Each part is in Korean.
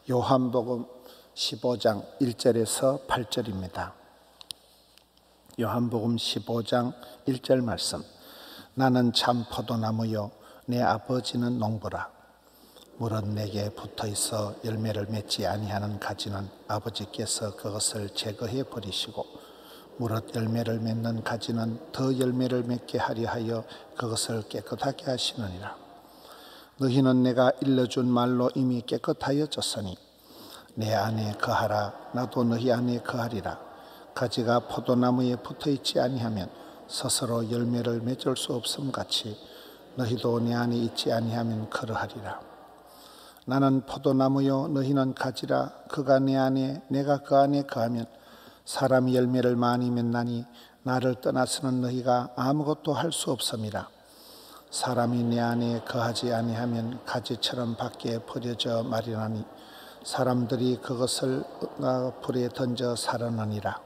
요한복음 15장 1절에서 8절입니다. 요한복음 15장 1절 말씀. 나는 참 포도나무요 내 아버지는 농부라. 무릇 내게 붙어있어 열매를 맺지 아니하는 가지는 아버지께서 그것을 제거해 버리시고 무릇 열매를 맺는 가지는 더 열매를 맺게 하려 하여 그것을 깨끗하게 하시느니라. 너희는 내가 일러준 말로 이미 깨끗하여졌으니 내 안에 거하라. 나도 너희 안에 거하리라. 가지가 포도나무에 붙어있지 아니하면 스스로 열매를 맺을 수 없음 같이 너희도 내 안에 있지 아니하면 그러하리라. 나는 포도나무요 너희는 가지라. 그가 내 안에 내가 그 안에 거하면 사람이 열매를 많이 맺나니 나를 떠나서는 너희가 아무것도 할 수 없음이라. 사람이 내 안에 거하지 아니하면 가지처럼 밖에 버려져 마려나니 사람들이 그것을 불에 던져 살아나니라.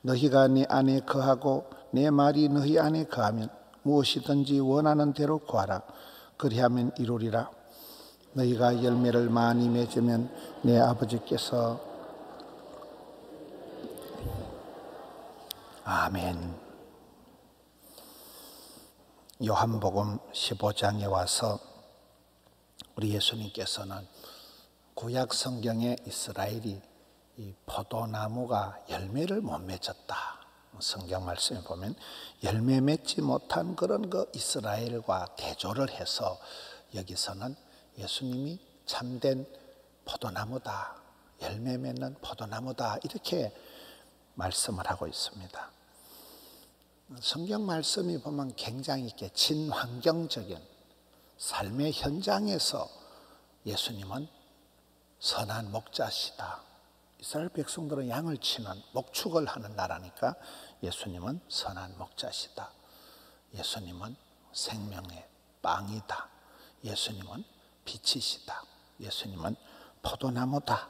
너희가 내 안에 거하고 내 말이 너희 안에 거하면 무엇이든지 원하는 대로 구하라. 그리하면 이루리라. 너희가 열매를 많이 맺으면 내 아버지께서 아멘. 요한복음 15장에 와서 우리 예수님께서는 구약 성경에 이스라엘이 이 포도나무가 열매를 못 맺었다. 성경 말씀에 보면 열매 맺지 못한 그런 그 이스라엘과 대조를 해서 여기서는 예수님이 참된 포도나무다. 열매 맺는 포도나무다. 이렇게 말씀을 하고 있습니다. 성경 말씀이 보면 굉장히 이렇게 친환경적인 삶의 현장에서 예수님은 선한 목자시다. 이스라엘 백성들은 양을 치는 목축을 하는 나라니까 예수님은 선한 목자시다. 예수님은 생명의 빵이다. 예수님은 빛이시다. 예수님은 포도나무다.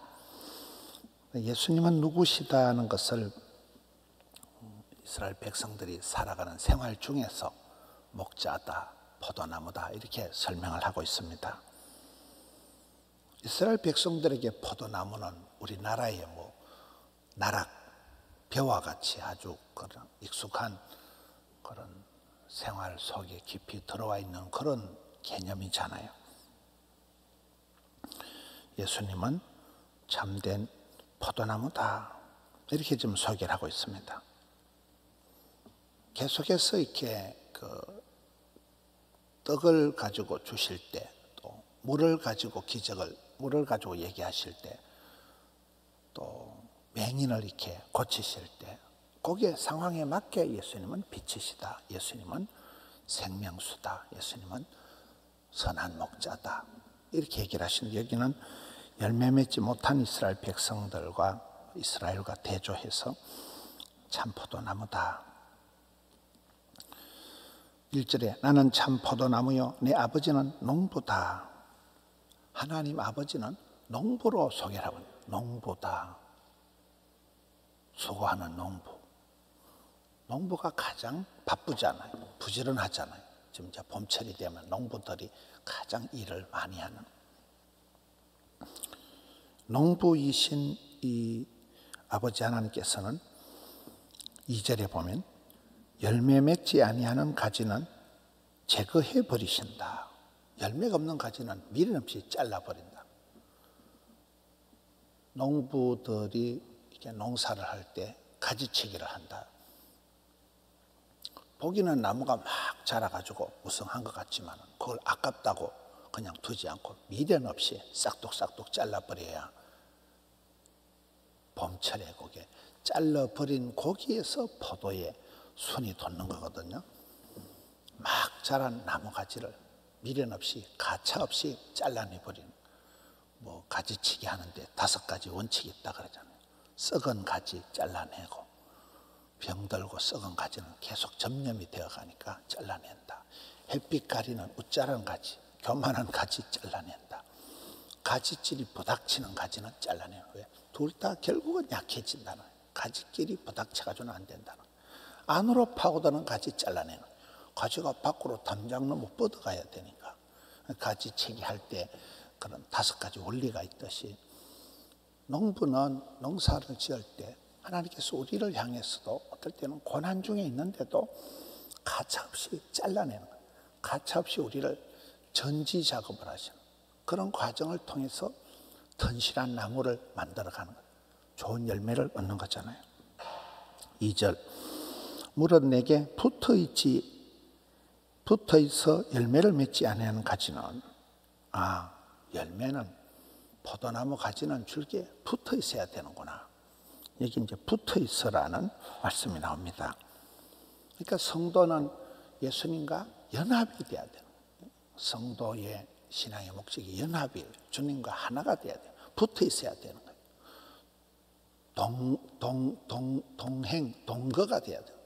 예수님은 누구시다는 것을 이스라엘 백성들이 살아가는 생활 중에서 목자다, 포도나무다 이렇게 설명을 하고 있습니다. 이스라엘 백성들에게 포도나무는 우리나라의 나락, 벼와 같이 아주 그런 익숙한 그런 생활 속에 깊이 들어와 있는 그런 개념이잖아요. 예수님은 참된 포도나무다. 이렇게 좀 소개를 하고 있습니다. 계속해서 이렇게 떡을 가지고 주실 때, 또 물을 가지고 물을 가지고 얘기하실 때, 또 맹인을 이렇게 고치실 때, 거기에 상황에 맞게 예수님은 빛이시다. 예수님은 생명수다. 예수님은 선한 목자다. 이렇게 얘기를 하시는데 여기는 열매 맺지 못한 이스라엘 백성들과 이스라엘과 대조해서 참 포도나무다. 1절에 나는 참 포도나무요 내 아버지는 농부다. 하나님 아버지는 농부로 소개를 하고 있어요. 농부다. 수고하는 농부. 농부가 가장 바쁘잖아요. 부지런하잖아요. 지금 이제 봄철이 되면 농부들이 가장 일을 많이 하는. 농부이신 이 아버지 하나님께서는 2절에 보면 열매 맺지 아니하는 가지는 제거해 버리신다. 열매가 없는 가지는 미련 없이 잘라버린다. 농부들이 이렇게 농사를 할 때 가지치기를 한다. 보기는 나무가 막 자라가지고 우승한 것 같지만 그걸 아깝다고 그냥 두지 않고 미련 없이 싹둑싹둑 잘라버려야 봄철에 거기에 잘라버린 고기에서 포도에 순이 돋는 거거든요. 막 자란 나무 가지를 미련 없이 가차 없이 잘라내버리는, 가지치기 하는데 5가지 원칙이 있다 그러잖아요. 썩은 가지 잘라내고 병들고 썩은 가지는 계속 점염이 되어가니까 잘라낸다. 햇빛 가리는 웃자란 가지, 교만한 가지 잘라낸다. 가지질이 부닥치는 가지는 잘라내는 거예요. 둘 다 결국은 약해진다는 거예요. 가지끼리 부닥쳐가지고는 안 된다는 거예요. 안으로 파고드는 가지 잘라내는 거예요. 가지가 밖으로 담장 넘어 뻗어가야 되니까 가지치기 할 때 그런 5가지 원리가 있듯이 농부는 농사를 지을 때 하나님께서 우리를 향해서도 어떨 때는 고난 중에 있는데도 가차없이 잘라내는 거예요. 가차없이 우리를 전지 작업을 하시는 그런 과정을 통해서 튼실한 나무를 만들어가는 거예요. 좋은 열매를 얻는 거잖아요. 2절 무릇 내게 붙어있어 열매를 맺지 아니하는 가지는 열매는 포도나무 가지는 줄기에 붙어 있어야 되는구나. 여기 이제 붙어 있어라는 말씀이 나옵니다. 그러니까 성도는 예수님과 연합이 돼야 돼요. 성도의 신앙의 목적이 연합이에요. 주님과 하나가 돼야 돼요. 붙어 있어야 되는 거예요. 동행, 동거가 돼야 돼요.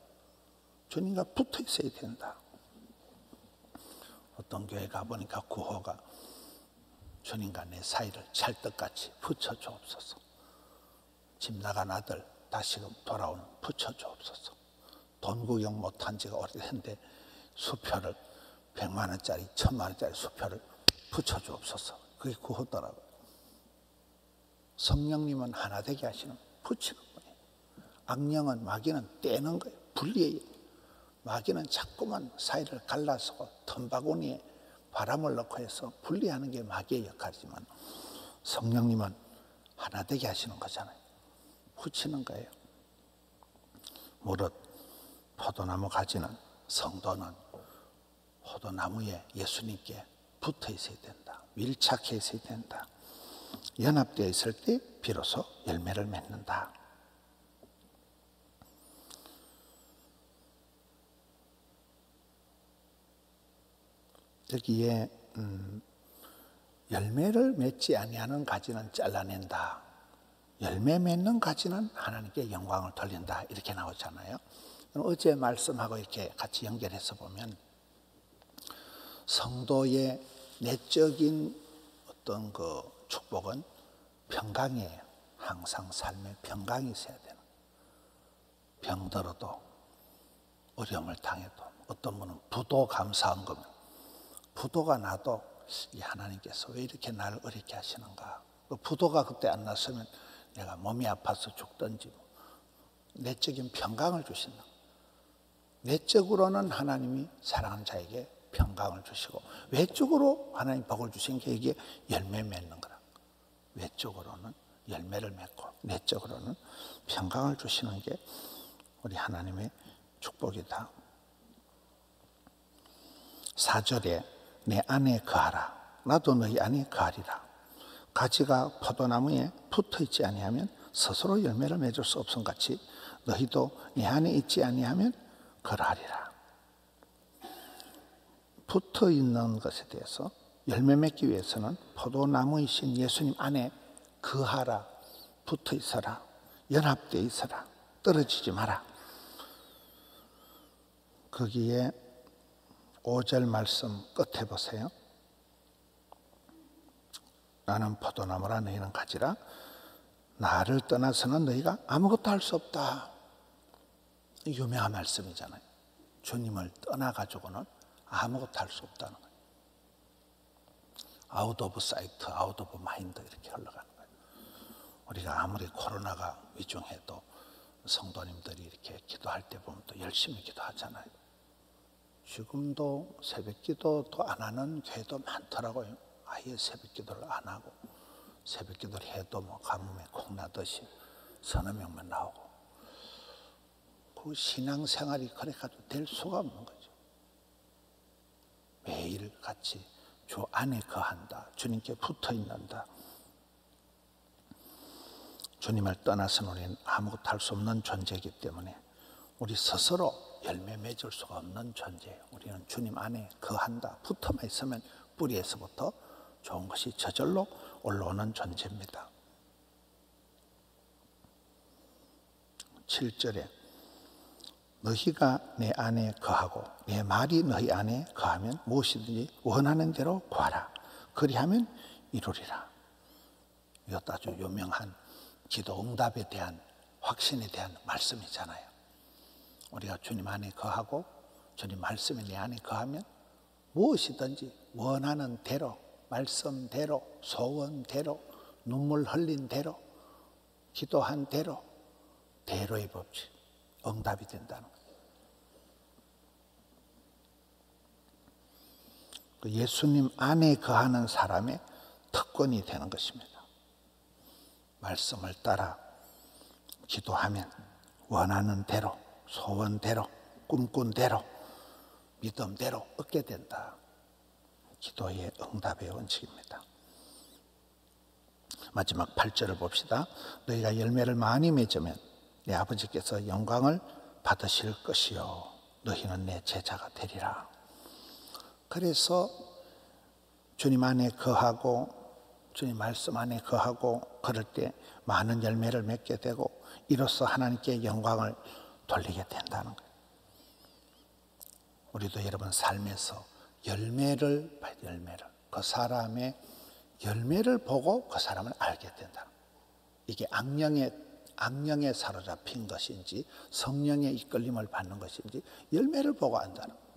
주님과 붙어 있어야 된다. 어떤 교회 가보니까 구호가 주님과 내 사이를 찰떡같이 붙여주옵소서. 집 나간 아들 다시금 돌아오는 붙여주옵소서. 돈 구경 못한 지가 오래됐는데 수표를 100만 원짜리 1000만 원짜리 수표를 붙여주옵소서. 그게 구호더라고요. 성령님은 하나 되게 하시는 붙이는 거예요. 악령은 마귀는 떼는 거예요. 분리해요. 마귀는 자꾸만 사이를 갈라서 텀바구니에 바람을 넣고 해서 분리하는 게 마귀의 역할이지만 성령님은 하나 되게 하시는 거잖아요. 붙이는 거예요. 무릇 포도나무 가지는 성도는 포도나무에 예수님께 붙어 있어야 된다. 밀착해 있어야 된다. 연합되어 있을 때 비로소 열매를 맺는다. 여기에 열매를 맺지 아니하는 가지는 잘라낸다. 열매 맺는 가지는 하나님께 영광을 돌린다. 이렇게 나오잖아요. 어제 말씀하고 이렇게 같이 연결해서 보면 성도의 내적인 어떤 그 축복은 평강이에요. 항상 삶에 평강이 있어야 되는. 병들어도 어려움을 당해도 어떤 분은 부도 감사한 거면 부도가 나도 이 하나님께서 왜 이렇게 나를 어렵게 하시는가. 부도가 그때 안 났으면 내가 몸이 아파서 죽든지 내적인 평강을 주신다. 내적으로는 하나님이 사랑하는 자에게 평강을 주시고 외적으로 하나님 복을 주신 게 이게 열매 맺는 거라. 외적으로는 열매를 맺고 내적으로는 평강을 주시는 게 우리 하나님의 축복이다. 4절에 내 안에 거하라. 나도 너희 안에 거하리라. 가지가 포도나무에 붙어있지 아니하면 스스로 열매를 맺을 수 없음 같이 너희도 내 안에 있지 아니하면 그러하리라. 붙어있는 것에 대해서 열매 맺기 위해서는 포도나무이신 예수님 안에 거하라. 붙어있어라. 연합되어 있어라. 떨어지지 마라. 거기에 5절 말씀 끝에 보세요. 나는 포도나무라 너희는 가지라. 나를 떠나서는 너희가 아무것도 할 수 없다. 유명한 말씀이잖아요. 주님을 떠나가지고는 아무것도 할 수 없다는 거예요. 아웃 오브 사이트, 아웃 오브 마인드 이렇게 흘러가는 거예요. 우리가 아무리 코로나가 위중해도 성도님들이 이렇게 기도할 때 보면 또 열심히 기도하잖아요. 지금도 새벽 기도도 안 하는 교회도 많더라고요. 아예 새벽 기도를 안 하고 새벽 기도를 해도 뭐 가뭄에 콩나듯이 서너 명만 나오고 그 신앙생활이 그래가지고 될 수가 없는 거죠. 매일 같이 주 안에 거한다. 주님께 붙어 있는다. 주님을 떠나서는 우리는 아무것도 할 수 없는 존재이기 때문에 우리 스스로 열매 맺을 수가 없는 존재예요. 우리는 주님 안에 거한다. 붙어만 있으면 뿌리에서부터 좋은 것이 저절로 올라오는 존재입니다. 7절에 너희가 내 안에 거하고 내 말이 너희 안에 거하면 무엇이든지 원하는 대로 구하라. 그리하면 이루리라. 이것도 아주 유명한 기도 응답에 대한 확신에 대한 말씀이잖아요. 우리가 주님 안에 거하고 주님 말씀이 내 안에 거하면 무엇이든지 원하는 대로 말씀대로 소원대로 눈물 흘린 대로 기도한 대로, 대로의 법칙, 응답이 된다는 거예요. 예수님 안에 거하는 사람의 특권이 되는 것입니다. 말씀을 따라 기도하면 원하는 대로, 소원대로, 꿈꾼 대로, 믿음대로 얻게 된다. 기도의 응답의 원칙입니다. 마지막 8절을 봅시다. 너희가 열매를 많이 맺으면 내 아버지께서 영광을 받으실 것이요 너희는 내 제자가 되리라. 그래서 주님 안에 거하고 주님 말씀 안에 거하고 그럴 때 많은 열매를 맺게 되고 이로써 하나님께 영광을 돌리게 된다는 거예요. 우리도 여러분 삶에서 열매를 봐야 돼요. 열매를. 그 사람의 열매를 보고 그 사람을 알게 된다. 이게 악령에 사로잡힌 것인지 성령의 이끌림을 받는 것인지 열매를 보고 안다는 거예요.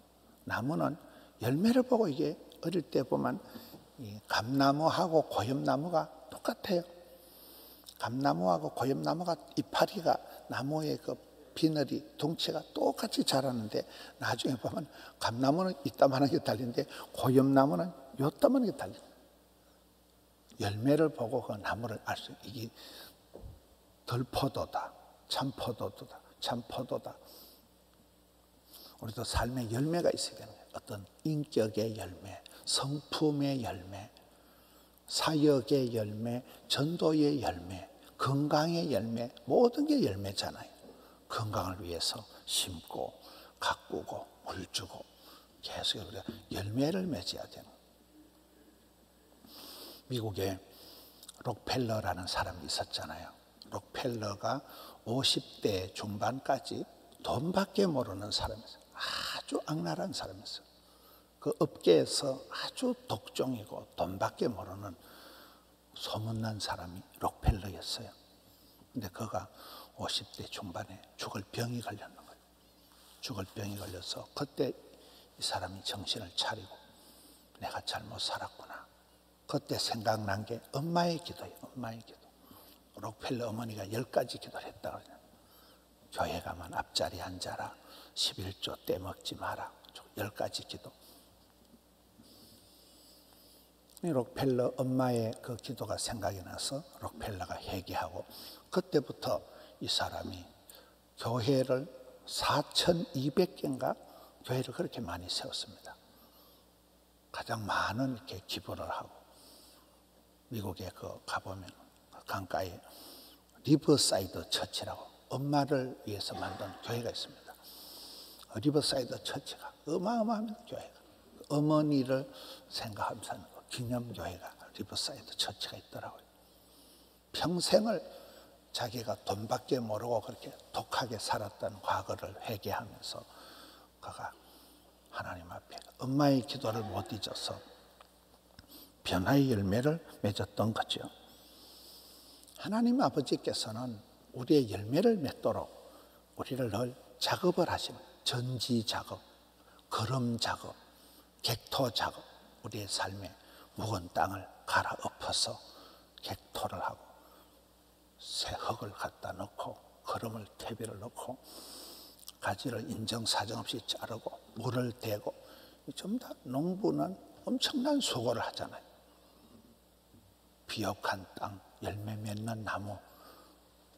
나무는 열매를 보고 이게 어릴 때 보면 이 감나무하고 고엽나무가 똑같아요. 감나무하고 고엽나무가 이파리가 나무의 그 비늘이 덩치가 똑같이 자라는데 나중에 보면 감나무는 이따만한 게 달리는데 고엽나무는 요따만한 게 달려요. 열매를 보고 그 나무를 알 수 있어요. 이게 덜포도다, 참포도다, 참포도다. 우리도 삶에 열매가 있어야 되는 거예요. 어떤 인격의 열매, 성품의 열매, 사역의 열매, 전도의 열매, 건강의 열매, 모든 게 열매잖아요. 건강을 위해서 심고 가꾸고 물 주고 계속 우리가 열매를 맺어야 되는 거예요. 미국에 록펠러라는 사람이 있었잖아요. 록펠러가 50대 중반까지 돈밖에 모르는 사람이었어요. 아주 악랄한 사람이었어요. 그 업계에서 아주 독종이고 돈밖에 모르는 소문난 사람이 록펠러였어요. 근데 그가 50대 중반에 죽을 병이 걸렸는 거예요. 죽을 병이 걸려서 그때 이 사람이 정신을 차리고 내가 잘못 살았구나. 그때 생각난 게 엄마의 기도예요. 엄마의 기도. 록펠러 어머니가 10가지 기도를 했다고 그래요. 교회 가면 앞자리에 앉아라. 11조 떼먹지 마라. 10가지 기도. 록펠러 엄마의 그 기도가 생각이 나서 록펠러가 회개하고 그때부터 이 사람이 교회를 4,200개인가 교회를 그렇게 많이 세웠습니다. 가장 많은 이렇게 기부를 하고 미국에 그 가보면 강가에 리버사이드 처치라고 엄마를 위해서 만든 교회가 있습니다. 리버사이드 처치가 어마어마한 교회가 어머니를 생각하면서 하는 기념교회가 리버사이드 처치가 있더라고요. 평생을 자기가 돈밖에 모르고 그렇게 독하게 살았던 과거를 회개하면서 그가 하나님 앞에 엄마의 기도를 못 잊어서 변화의 열매를 맺었던 거죠. 하나님 아버지께서는 우리의 열매를 맺도록 우리를 늘 작업을 하시는 전지 작업, 거름 작업, 객토 작업, 우리의 삶에 묵은 땅을 갈아엎어서 객토를 하고 새 흙을 갖다 넣고 거름을 퇴비를 넣고 가지를 인정사정 없이 자르고 물을 대고 전부 다 농부는 엄청난 수고를 하잖아요. 비옥한 땅, 열매 맺는 나무,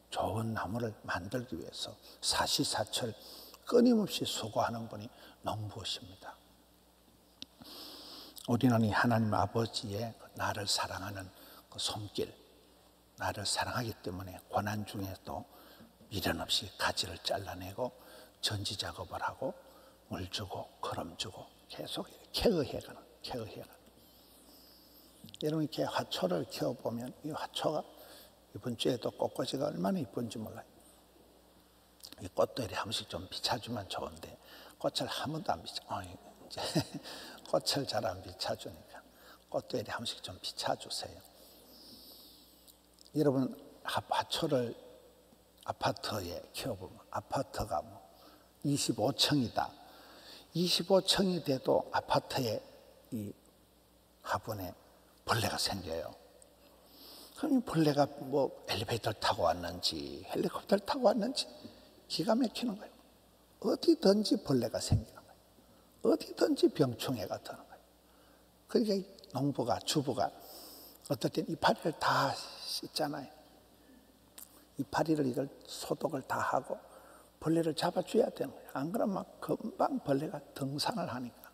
좋은 나무를 만들기 위해서 사시사철 끊임없이 수고하는 분이 농부십니다. 우리는 이 하나님 아버지의 나를 사랑하는 그 손길, 나를 사랑하기 때문에 고난 중에도 미련 없이 가지를 잘라내고 전지 작업을 하고 물 주고 거름 주고 계속 케어해가는. 여러분 이렇게 화초를 키워보면 이 화초가 이번 주에도 꽃꽂이가 얼마나 이쁜지 몰라요. 이 꽃도 이렇게 한 번씩 좀 비춰주면 좋은데 꽃을 한 번도 안 비춰. 이제 꽃을 잘 안 비춰주니까 꽃도 이렇게 한 번씩 좀 비춰주세요. 여러분 화초를 아파트에 키워보면 아파트가 뭐 25층이다. 25층이 돼도 아파트에 이 화분에 벌레가 생겨요. 그럼 벌레가 뭐 엘리베이터를 타고 왔는지 헬리콥터를 타고 왔는지 기가 막히는 거예요. 어디든지 벌레가 생기는 거예요. 어디든지 병충해가 드는 거예요. 그러니까 농부가, 주부가 어떨 땐 이파리를 다 씻잖아요. 이파리를 이걸 소독을 다 하고 벌레를 잡아줘야 되는 거예요. 안 그러면 막 금방 벌레가 등산을 하니까.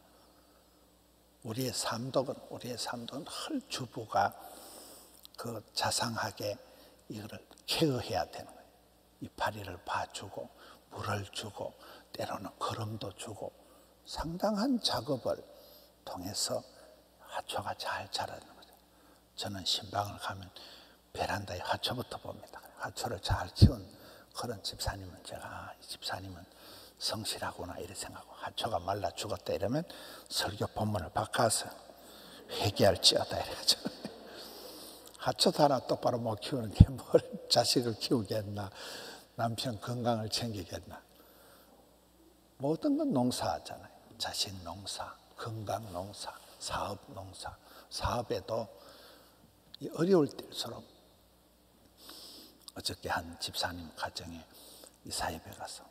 우리의 삶도 늘 주부가 그 자상하게 이거를 케어해야 되는 거예요. 이파리를 봐주고 물을 주고 때로는 거름도 주고 상당한 작업을 통해서 화초가 잘 자라는 거죠. 저는 신방을 가면 베란다에 화초부터 봅니다. 화초를 잘 키운 그런 집사님은 제가 이 집사님은 성실하구나 이렇게 생각하고, 화초가 말라 죽었다 이러면 설교 본문을 바꿔서 회개할지어다 이래가지고 화초도 하나 똑바로 못 키우는 게 뭘 자식을 키우겠나, 남편 건강을 챙기겠나. 모든 건 농사하잖아요. 자식 농사, 건강 농사, 사업 농사. 사업에도 어려울 때일수록, 어저께 한 집사님 가정에 이사협에 가서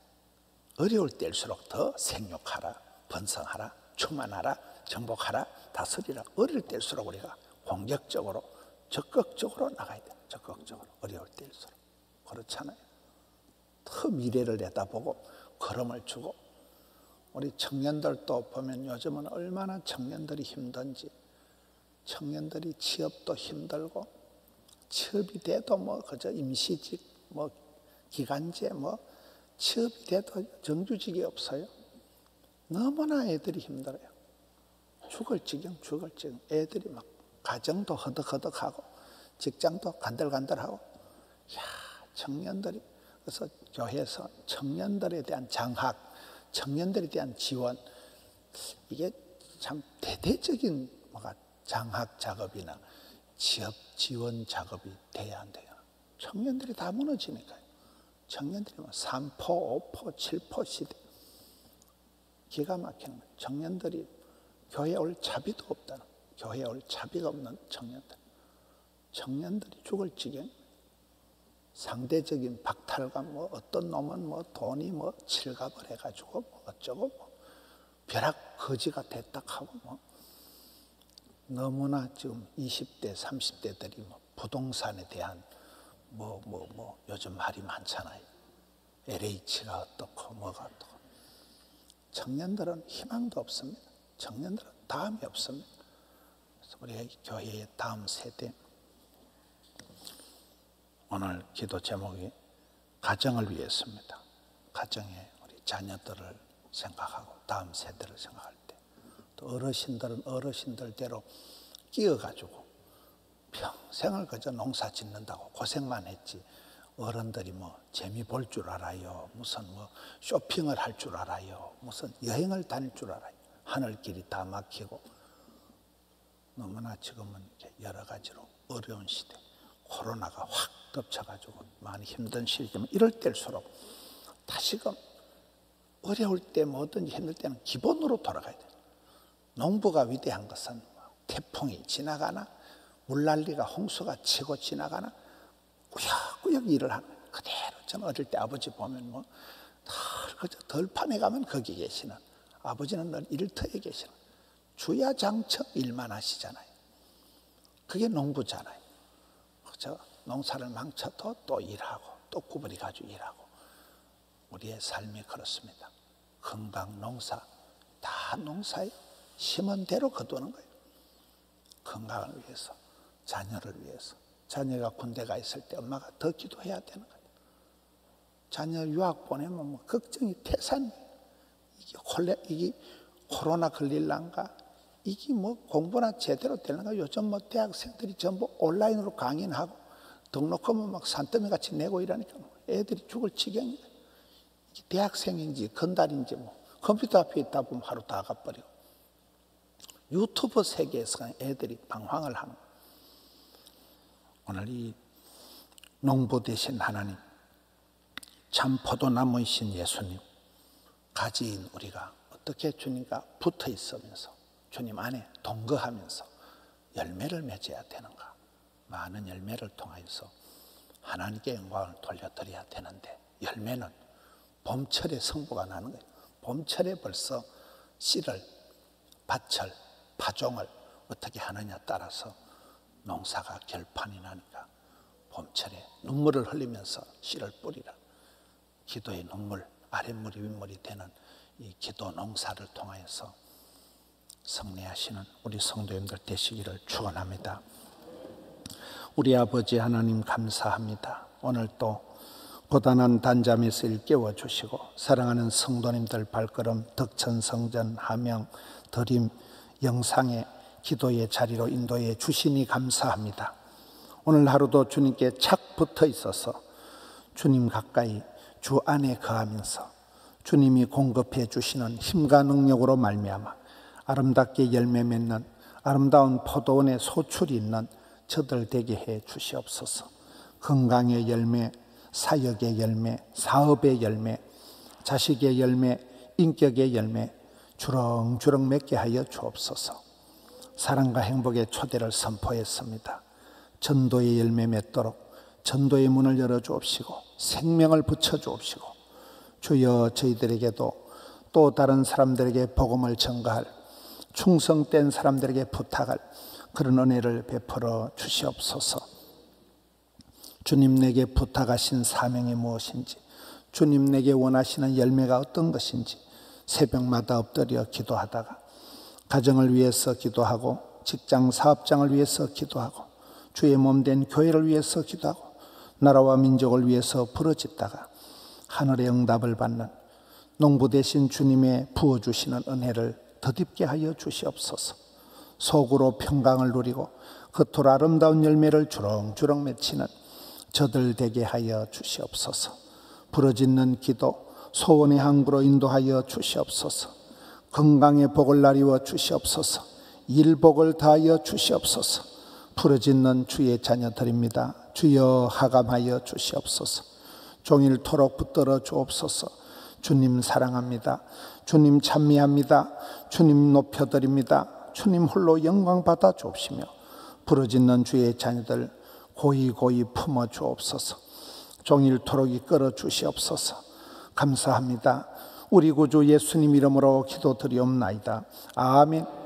어려울 때일수록 더 생육하라, 번성하라, 충만하라, 정복하라, 다스리라. 어려울 때일수록 우리가 공격적으로, 적극적으로 나가야 돼요. 적극적으로. 어려울 때일수록. 그렇잖아요. 더 미래를 내다보고 걸음을 주고. 우리 청년들도 보면 요즘은 얼마나 청년들이 힘든지, 청년들이 취업도 힘들고, 취업이 돼도 뭐 그저 임시직, 뭐 기간제, 뭐 취업이 돼도 정규직이 없어요. 너무나 애들이 힘들어요. 죽을 지경. 애들이 막 가정도 허덕허덕하고 직장도 간들간들하고. 야, 청년들이, 그래서 교회에서 청년들에 대한 장학, 청년들에 대한 지원, 이게 참 대대적인 뭐가 장학 작업이나 취업 지원 작업이 돼야 안 돼요. 청년들이 다 무너지니까요. 청년들이 뭐 3포, 5포, 7포 시대. 기가 막히는 거예요. 청년들이 교회에 올 자비도 없다는, 교회에 올 자비가 없는 청년들. 청년들이 죽을 지경. 상대적인 박탈감, 뭐 어떤 놈은 뭐 돈이 뭐 칠갑을 해가지고 뭐 어쩌고 뭐 벼락 거지가 됐다 하고, 뭐 너무나 지금 20대, 30대들이 뭐 부동산에 대한 뭐 요즘 말이 많잖아요. LH가 어떻고 뭐가 어떻고. 청년들은 희망도 없습니다. 청년들은 다음이 없습니다. 그래서 우리 교회의 다음 세대, 오늘 기도 제목이 가정을 위해서입니다. 가정에 우리 자녀들을 생각하고 다음 세대를 생각할 때, 또 어르신들은 어르신들대로 끼어가지고 평생을 그저 농사 짓는다고 고생만 했지, 어른들이 뭐 재미 볼 줄 알아요, 무슨 뭐 쇼핑을 할 줄 알아요, 무슨 여행을 다닐 줄 알아요. 하늘길이 다 막히고, 너무나 지금은 여러 가지로 어려운 시대, 코로나가 확 덮쳐가지고 많이 힘든 시기지만, 이럴 때일수록 다시금 어려울 때 뭐든지 힘들 때는 기본으로 돌아가야 돼요. 농부가 위대한 것은 태풍이 지나가나 물난리가 홍수가 치고 지나가나 꾸역꾸역 일을 하는 거예요. 그대로. 저는 어릴 때 아버지 보면 뭐 덜판에 가면 거기 계시는, 아버지는 늘 일터에 계시는, 주야장청 일만 하시잖아요. 그게 농부잖아요. 그죠? 농사를 망쳐도 또 일하고 또 구부리 가지고 일하고. 우리의 삶이 그렇습니다. 건강 농사, 다 농사예요. 심은 대로 거두는 거예요. 건강을 위해서, 자녀를 위해서. 자녀가 군대 가 있을 때 엄마가 더 기도해야 되는 거예요. 자녀 유학 보내면 뭐 걱정이 태산이에요. 이게 코로나 걸릴란가? 이게 뭐 공부나 제대로 되는가? 요즘 뭐 대학생들이 전부 온라인으로 강의하고 등록하면 막 산더미 같이 내고 이러니까 애들이 죽을 지경이에요. 이게 대학생인지 건달인지 뭐 컴퓨터 앞에 있다 보면 하루 다 가버리고, 유튜브 세계에서 애들이 방황을 하는 거예요. 오늘 이 농부 되신 하나님, 참 포도나무이신 예수님, 가지인 우리가 어떻게 주님과 붙어 있으면서 주님 안에 동거하면서 열매를 맺어야 되는가? 많은 열매를 통하여서 하나님께 영광을 돌려드려야 되는데, 열매는 봄철에 성부가 나는 거예요. 봄철에 벌써 씨를, 밭을, 파종을 어떻게 하느냐 따라서 농사가 결판이 나니까 봄철에 눈물을 흘리면서 씨를 뿌리라. 기도의 눈물, 아랫물이 윗물이 되는 이 기도 농사를 통하여서 승리하시는 우리 성도님들 되시기를 축원합니다. 우리 아버지 하나님 감사합니다. 오늘 또 고단한 단잠에서 일깨워 주시고 사랑하는 성도님들 발걸음 덕천성전 하명 드림 영상의 기도의 자리로 인도해 주시니 감사합니다. 오늘 하루도 주님께 착 붙어 있어서 주님 가까이 주 안에 거하면서 주님이 공급해 주시는 힘과 능력으로 말미암아 아름답게 열매 맺는 아름다운 포도원의 소출이 있는 저들 되게 해 주시옵소서. 건강의 열매, 사역의 열매, 사업의 열매, 자식의 열매, 인격의 열매 주렁주렁 맺게 하여 주옵소서. 사랑과 행복의 초대를 선포했습니다. 전도의 열매 맺도록 전도의 문을 열어 주옵시고 생명을 붙여 주옵시고, 주여 저희들에게도 또 다른 사람들에게 복음을 전가할 충성된 사람들에게 부탁할 그런 은혜를 베풀어 주시옵소서. 주님 내게 부탁하신 사명이 무엇인지, 주님 내게 원하시는 열매가 어떤 것인지 새벽마다 엎드려 기도하다가 가정을 위해서 기도하고 직장 사업장을 위해서 기도하고 주의 몸된 교회를 위해서 기도하고 나라와 민족을 위해서 부르짖다가 하늘의 응답을 받는 농부 되신 주님의 부어주시는 은혜를 더딥게 하여 주시옵소서. 속으로 평강을 누리고 겉으로 아름다운 열매를 주렁주렁 맺히는 저들 되게 하여 주시옵소서. 부르짖는 기도 소원의 항구로 인도하여 주시옵소서. 건강의 복을 나리워 주시옵소서. 일복을 다하여 주시옵소서. 부르짖는 주의 자녀들입니다. 주여 하감하여 주시옵소서. 종일토록 붙들어 주옵소서. 주님 사랑합니다. 주님 찬미합니다. 주님 높여드립니다. 주님 홀로 영광 받아 주옵시며 부르짖는 주의 자녀들 고이고이 품어 주옵소서. 종일토록 이끌어 주시옵소서. 감사합니다. 우리 구주 예수님 이름으로 기도드리옵나이다. 아멘.